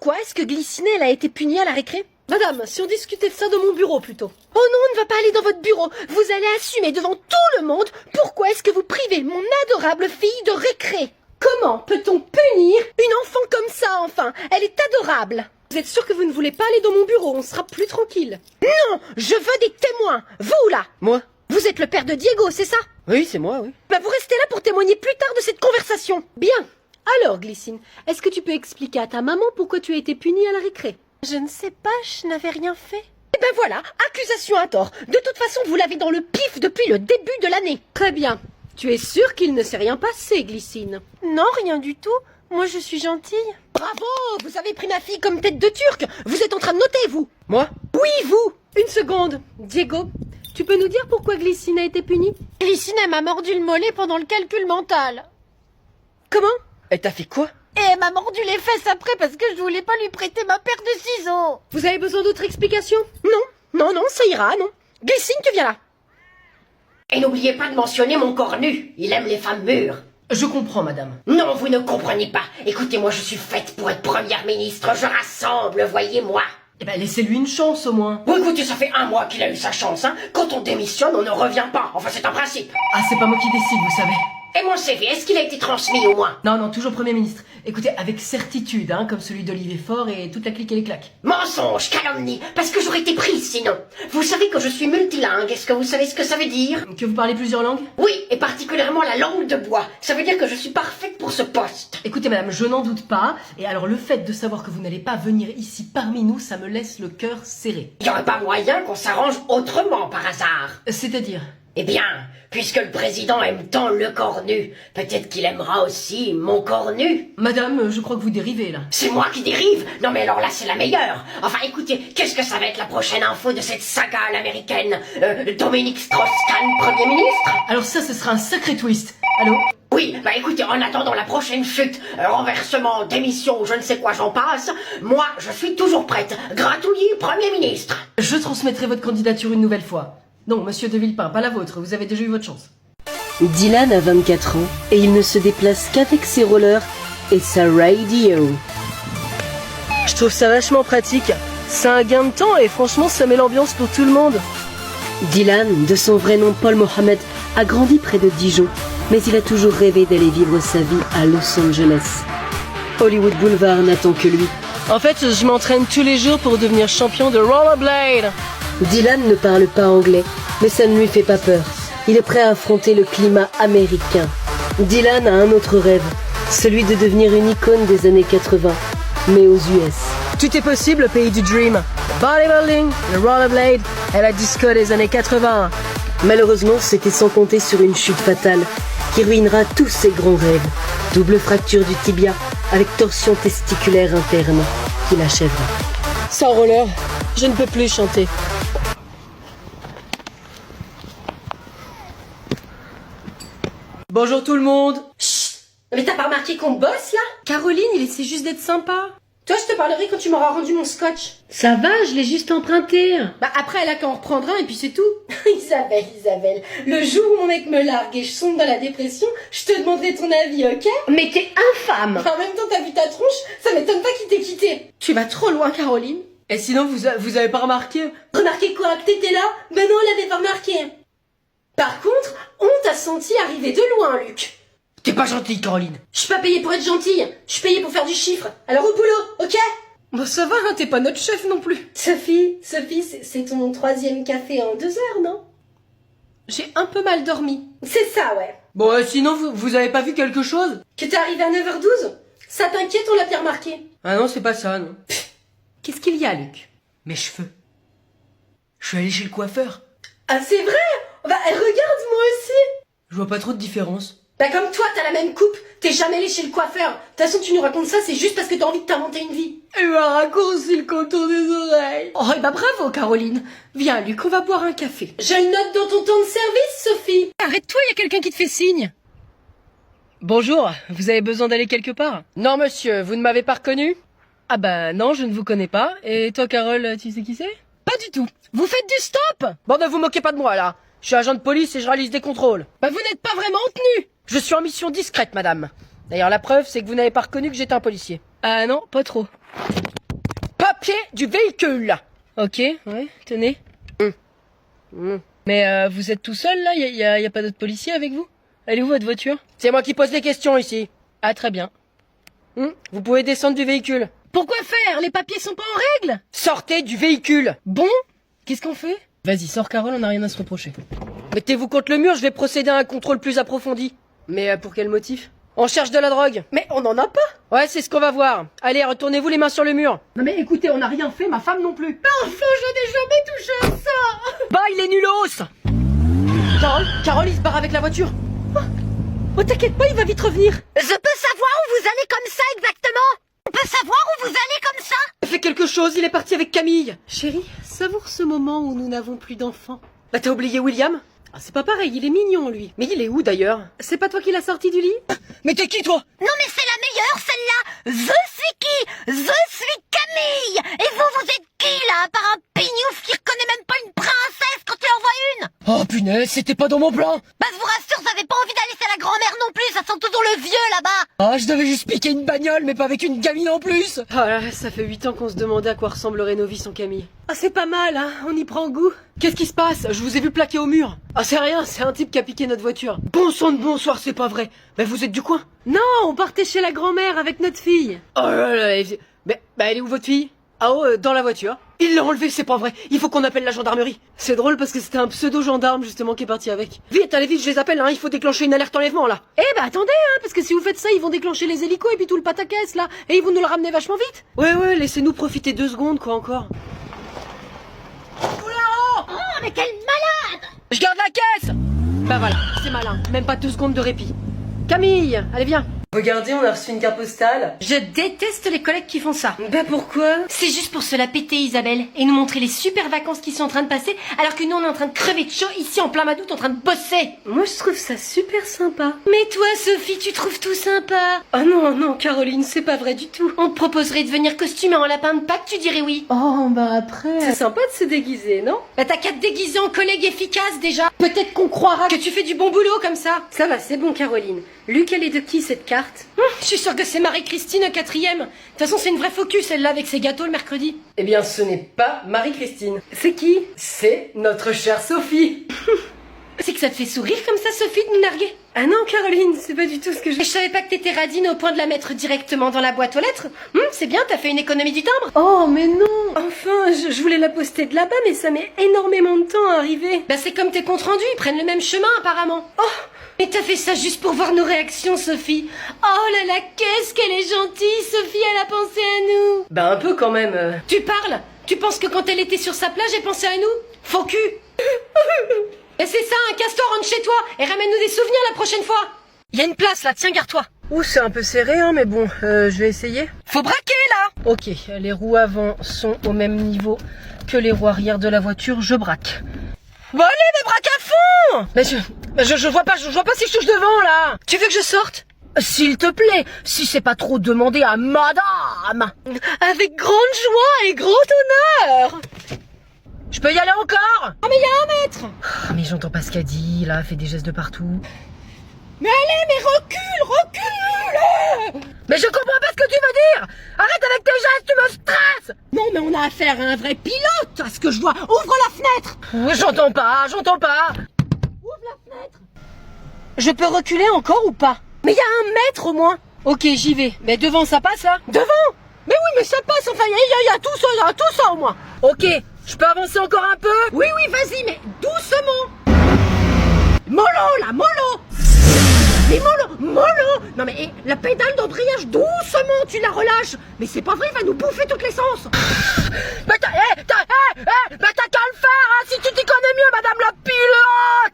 Pourquoi est-ce que Glycinelle a été punie à la récré? Madame, si on discutait de ça dans mon bureau plutôt. Oh non, on ne va pas aller dans votre bureau. Vous allez assumer devant tout le monde pourquoi est-ce que vous privez mon adorable fille de récré. Comment peut-on punir Une enfant comme ça, enfin. Elle est adorable. Vous êtes sûr que vous ne voulez pas aller dans mon bureau? On sera plus tranquille. Non, je veux des témoins. Vous, là. Moi? Vous êtes le père de Diego, c'est ça? Oui, c'est moi, oui. Bah, vous restez là pour témoigner plus tard de cette conversation. Bien. Alors, Glycine, est-ce que tu peux expliquer à ta maman pourquoi tu as été punie à la récré? Je ne sais pas, je n'avais rien fait. Eh ben voilà, accusation à tort. De toute façon, vous l'avez dans le pif depuis le début de l'année. Très bien. Tu es sûre qu'il ne s'est rien passé, Glycine? Non, rien du tout. Moi, je suis gentille. Bravo, vous avez pris ma fille comme tête de turc. Vous êtes en train de noter, vous. Moi? Oui, vous. Une seconde. Diego, tu peux nous dire pourquoi Glycine a été punie? Glycine, elle m'a mordu le mollet pendant le calcul mental. Comment? Elle t'a fait quoi? Et elle m'a mordu les fesses après parce que je voulais pas lui prêter ma paire de ciseaux. Vous avez besoin d'autres explications? Non, ça ira, non. Glycine, tu viens là. Et n'oubliez pas de mentionner mon corps nu. Il aime les femmes mûres. Je comprends, madame. Non, vous ne comprenez pas. Écoutez-moi, je suis faite pour être première ministre. Je rassemble, voyez-moi. Eh ben, laissez-lui une chance, au moins. Bon, écoutez, ça fait 1 mois qu'il a eu sa chance, hein. Quand on démissionne, on ne revient pas. Enfin, c'est un principe. Ah, c'est pas moi qui décide, vous savez. Et mon CV, est-ce qu'il a été transmis au moins? Non, toujours Premier ministre. Écoutez, avec certitude, hein, comme celui d'Olivier Faure et toute la clique et les claques. Mensonge, calomnie, parce que j'aurais été prise sinon. Vous savez que je suis multilingue, est-ce que vous savez ce que ça veut dire? Que vous parlez plusieurs langues? Oui, et particulièrement la langue de bois. Ça veut dire que je suis parfaite pour ce poste. Écoutez, madame, je n'en doute pas. Et alors, le fait de savoir que vous n'allez pas venir ici parmi nous, ça me laisse le cœur serré. Il n'y aurait pas moyen qu'on s'arrange autrement par hasard. C'est-à-dire? Eh bien, puisque le président aime tant le corps nu, peut-être qu'il aimera aussi mon corps nu. Madame, je crois que vous dérivez, là. C'est moi qui dérive? Non mais alors là c'est la meilleure. Enfin écoutez, qu'est-ce que ça va être la prochaine info de cette saga à l'américaine? Dominique Strauss-Kahn, Premier ministre? Alors ça, ce sera un sacré twist. Allô? Oui, bah écoutez, en attendant la prochaine chute, renversement, démission, ou je ne sais quoi j'en passe, moi je suis toujours prête. Gratouillis, Premier ministre. Je transmettrai votre candidature une nouvelle fois. Non, monsieur de Villepin, pas la vôtre, vous avez déjà eu votre chance. Dylan a 24 ans et il ne se déplace qu'avec ses rollers et sa radio. Je trouve ça vachement pratique. C'est un gain de temps et franchement ça met l'ambiance pour tout le monde. Dylan, de son vrai nom Paul Mohamed, a grandi près de Dijon, mais il a toujours rêvé d'aller vivre sa vie à Los Angeles. Hollywood Boulevard n'attend que lui. En fait, je m'entraîne tous les jours pour devenir champion de rollerblade. Dylan ne parle pas anglais, mais ça ne lui fait pas peur. Il est prêt à affronter le climat américain. Dylan a un autre rêve, celui de devenir une icône des années 80, mais aux US. Tout est possible, pays du dream. Le bodybuilding, le rollerblade et la disco des années 80. Malheureusement, c'était sans compter sur une chute fatale qui ruinera tous ses grands rêves. Double fracture du tibia avec torsion testiculaire interne qui l'achèvera. Sans roller, je ne peux plus chanter. Bonjour tout le monde. Chut! Mais t'as pas remarqué qu'on bosse là? Caroline, il essaie juste d'être sympa. Toi, je te parlerai quand tu m'auras rendu mon scotch. Ça va, je l'ai juste emprunté. Bah après, elle a qu'à en reprendre un et puis c'est tout. Isabelle, le jour où mon mec me largue et je sombre dans la dépression, je te demanderai ton avis, ok? Mais t'es infâme. En même temps, t'as vu ta tronche, ça m'étonne pas qu'il t'ait quitté. Tu vas trop loin, Caroline. Et sinon, vous avez pas remarqué? Remarqué quoi? Que t'étais là? Ben non, elle avait pas remarqué. Par contre, on t'a senti arriver de loin, Luc. T'es pas gentille, Caroline. Je suis pas payée pour être gentille, je suis payée pour faire du chiffre. Alors au boulot, ok? Bon, ça va, hein, t'es pas notre chef non plus. Sophie, c'est ton 3e café en 2 heures, non? J'ai un peu mal dormi. C'est ça, ouais. Bon, sinon, vous avez pas vu quelque chose? Que t'es arrivé à 9h12? Ça t'inquiète, on l'a bien remarqué. Ah non, c'est pas ça, non. Qu'est-ce qu'il y a, Luc? Mes cheveux. Je suis allé chez le coiffeur. Ah, c'est vrai? Bah, regarde, moi aussi. Je vois pas trop de différence. Bah, comme toi, t'as la même coupe. T'es jamais allé chez le coiffeur. De toute façon, tu nous racontes ça, c'est juste parce que t'as envie de t'inventer une vie. Il m'a raccourci le contour des oreilles. Oh, et bah bravo, Caroline. Viens, Luc, on va boire un café. Je le note dans ton temps de service, Sophie. Arrête-toi, il y a quelqu'un qui te fait signe. Bonjour, vous avez besoin d'aller quelque part? Non, monsieur, vous ne m'avez pas reconnu? Ah bah non, je ne vous connais pas. Et toi, Carole, tu sais qui c'est? Pas du tout. Vous faites du stop? Bon, ne vous moquez pas de moi, là. Je suis agent de police et je réalise des contrôles. Bah vous n'êtes pas vraiment en tenue. Je suis en mission discrète, madame. D'ailleurs, la preuve, c'est que vous n'avez pas reconnu que j'étais un policier. Ah non, pas trop. papiers du véhicule. Ok, ouais, tenez. Mais vous êtes tout seul là, y a pas d'autres policiers avec vous? Elle est où votre voiture? C'est moi qui pose les questions ici. Ah très bien. Vous pouvez descendre du véhicule. Pourquoi faire? Les papiers sont pas en règle? Sortez du véhicule. Bon, qu'est-ce qu'on fait? Vas-y, sors Carole, on n'a rien à se reprocher. Mettez-vous contre le mur, je vais procéder à un contrôle plus approfondi. Mais pour quel motif? On cherche de la drogue. Mais on en a pas. Ouais, c'est ce qu'on va voir. Allez, retournez-vous les mains sur le mur. Non mais écoutez, on n'a rien fait, ma femme non plus. Enfin, je n'ai jamais touché à ça. Bah, il est nulos. Carole, il se barre avec la voiture. Oh, t'inquiète pas, il va vite revenir. Je peux savoir où vous allez comme ça exactement? On peut savoir où vous allez comme ça? Fais quelque chose, il est parti avec Camille. Chérie, savoure ce moment où nous n'avons plus d'enfants. Bah, t'as oublié William? Ah, c'est pas pareil, il est mignon lui. Mais il est où d'ailleurs? C'est pas toi qui l'as sorti du lit? Mais t'es qui toi? Non mais c'est la meilleure celle-là. Je suis qui? Je suis Camille. Et vous êtes qui là? À part un pignouf qui reconnaît même pas une princesse quand tu en vois une? Oh punaise, c'était pas dans mon plan. Bah je vous rassure, vous avez pas envie d'aller chez la grand-mère non plus, ça sent toujours le vieux là-bas. Ah, je devais juste piquer une bagnole, mais pas avec une gamine en plus. Ah là, ça fait 8 ans qu'on se demandait à quoi ressemblerait nos vies sans Camille. Ah, c'est pas mal, hein, on y prend goût. Qu'est-ce qui se passe? Je vous ai vu plaqué au mur. Ah, c'est rien, c'est un type qui a piqué notre voiture. Bon sang de bonsoir, c'est pas vrai. Mais vous êtes du coin? Non, on partait chez la grand-mère avec notre fille. Oh là là, mais elle est où votre fille? Ah oh, dans la voiture. Il l'a enlevée, c'est pas vrai. Il faut qu'on appelle la gendarmerie. C'est drôle parce que c'était un pseudo-gendarme justement qui est parti avec. Vite, allez vite, je les appelle, hein. Il faut déclencher une alerte enlèvement là. Eh bah attendez, hein, parce que si vous faites ça, ils vont déclencher les hélicos et puis tout le pataquès là. Et ils vont nous le ramener vachement vite. Ouais, laissez-nous profiter 2 secondes quoi encore. Oh mais quel malade. Je garde la caisse. Bah voilà, c'est malin. Même pas 2 secondes de répit. Camille, allez viens. Regardez, on a reçu une carte postale. Je déteste les collègues qui font ça. Bah pourquoi? C'est juste pour se la péter, Isabelle, et nous montrer les super vacances qui sont en train de passer, alors que nous on est en train de crever de chaud ici en plein madoute en train de bosser. Moi je trouve ça super sympa. Mais toi, Sophie, tu trouves tout sympa? Oh non, Caroline, c'est pas vrai du tout. On te proposerait de venir costumé en lapin de Pâques, tu dirais oui. Oh bah après... C'est sympa de se déguiser, non? Bah t'as qu'à te déguiser en collègue efficace déjà. Peut-être qu'on croira que tu fais du bon boulot comme ça. Ça va, c'est bon Caroline. Luc, elle est de qui cette carte? Je suis sûre que c'est Marie-Christine 4e. De toute façon, c'est une vraie focus, celle-là, avec ses gâteaux le mercredi. Eh bien, ce n'est pas Marie-Christine. C'est qui? C'est notre chère Sophie. C'est que ça te fait sourire comme ça, Sophie, de nous narguer? Ah non, Caroline, c'est pas du tout ce que je... Je savais pas que t'étais radine au point de la mettre directement dans la boîte aux lettres. C'est bien, t'as fait une économie du timbre. Oh, mais non. Enfin, je voulais la poster de là-bas, mais ça met énormément de temps à arriver. Bah c'est comme tes comptes rendus, ils prennent le même chemin apparemment. Oh, mais t'as fait ça juste pour voir nos réactions, Sophie. Oh là là, qu'est-ce qu'elle est gentille, Sophie, elle a pensé à nous. Bah un peu quand même. Tu parles? Tu penses que quand elle était sur sa plage, elle pensait à nous? Faux cul. Et c'est ça, un casse-toi, rentre chez toi et ramène-nous des souvenirs la prochaine fois. Il y a une place là, tiens, garde-toi. Ouh, c'est un peu serré, hein, mais bon, je vais essayer. Faut braquer là. Ok, les roues avant sont au même niveau que les roues arrière de la voiture, je braque. Bon allez, mais braque à fond. Mais je vois pas si je touche devant là. Tu veux que je sorte? S'il te plaît, si c'est pas trop demandé à madame. Avec grande joie et grand honneur. Je peux y aller encore? Oh mais il y a 1 mètre. Ah, mais j'entends pas ce qu'elle dit, là, elle fait des gestes de partout. Mais allez, mais recule. Mais je comprends pas ce que tu veux dire. Arrête avec tes gestes, tu me stresses. Non, mais on a affaire à un vrai pilote, à ce que je vois. Ouvre la fenêtre. J'entends pas. Ouvre la fenêtre. Je peux reculer encore ou pas? Mais il y a 1 mètre au moins. Ok, j'y vais. Mais devant, ça passe, là? Devant? Mais oui, mais ça passe, enfin, il y a tout ça au moins. Ok, je peux avancer encore un peu? Oui, vas-y, mais doucement. Mollo, là, mollo. Mais mollo. Non mais la pédale d'embrayage, doucement, tu la relâches. Mais c'est pas vrai, il va nous bouffer toute l'essence. Mais t'as qu'à le faire, hein, si tu t'y connais mieux, madame la pilote.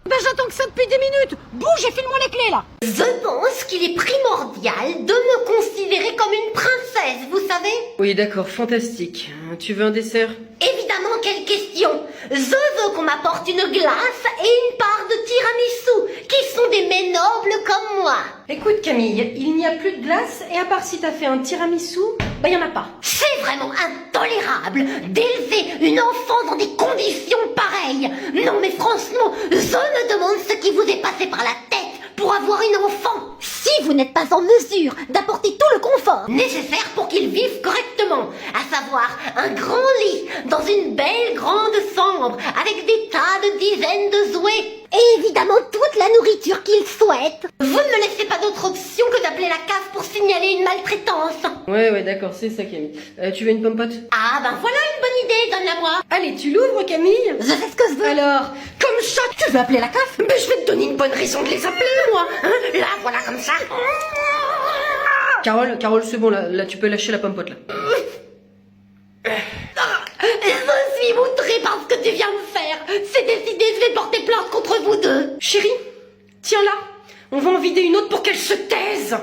Ben j'attends que ça depuis 10 minutes. Bouge et file-moi les clés, là. Je pense qu'il est primordial de me considérer comme une princesse, vous savez? Oui, d'accord, fantastique. Tu veux un dessert? Évidemment, quelle question! Je veux qu'on m'apporte une glace et une part de tiramisu, qui sont des mets nobles comme moi. Écoute Camille, il n'y a plus de glace et à part si t'as fait un tiramisu, bah y en a pas. C'est vraiment intolérable d'élever une enfant dans des conditions pareilles. Non mais franchement, je me demande ce qui vous est passé par la tête pour avoir une enfant. Si vous n'êtes pas en mesure d'apporter tout le confort nécessaire pour qu'ils vivent correctement, à savoir un grand lit dans une belle grande chambre avec des tas de dizaines de jouets et évidemment toute la nourriture qu'ils souhaitent, vous ne me laissez pas d'autre option que d'appeler la CAF pour signaler une maltraitance. Ouais, d'accord, c'est ça, Camille. Tu veux une pompote? Ah ben voilà une bonne idée, donne-la-moi. Allez, tu l'ouvres, Camille? Je sais ce que je veux. Alors, Comme ça, tu veux appeler la CAF? Ben, je vais te donner une bonne raison de les appeler, moi. Hein, là, voilà, comme ça. Carole, c'est bon, là, tu peux lâcher la pompote, là. Je suis outrée par ce que tu viens de faire. C'est décidé, je vais porter plainte contre vous deux. Chérie, tiens là, on va en vider une autre pour qu'elle se taise.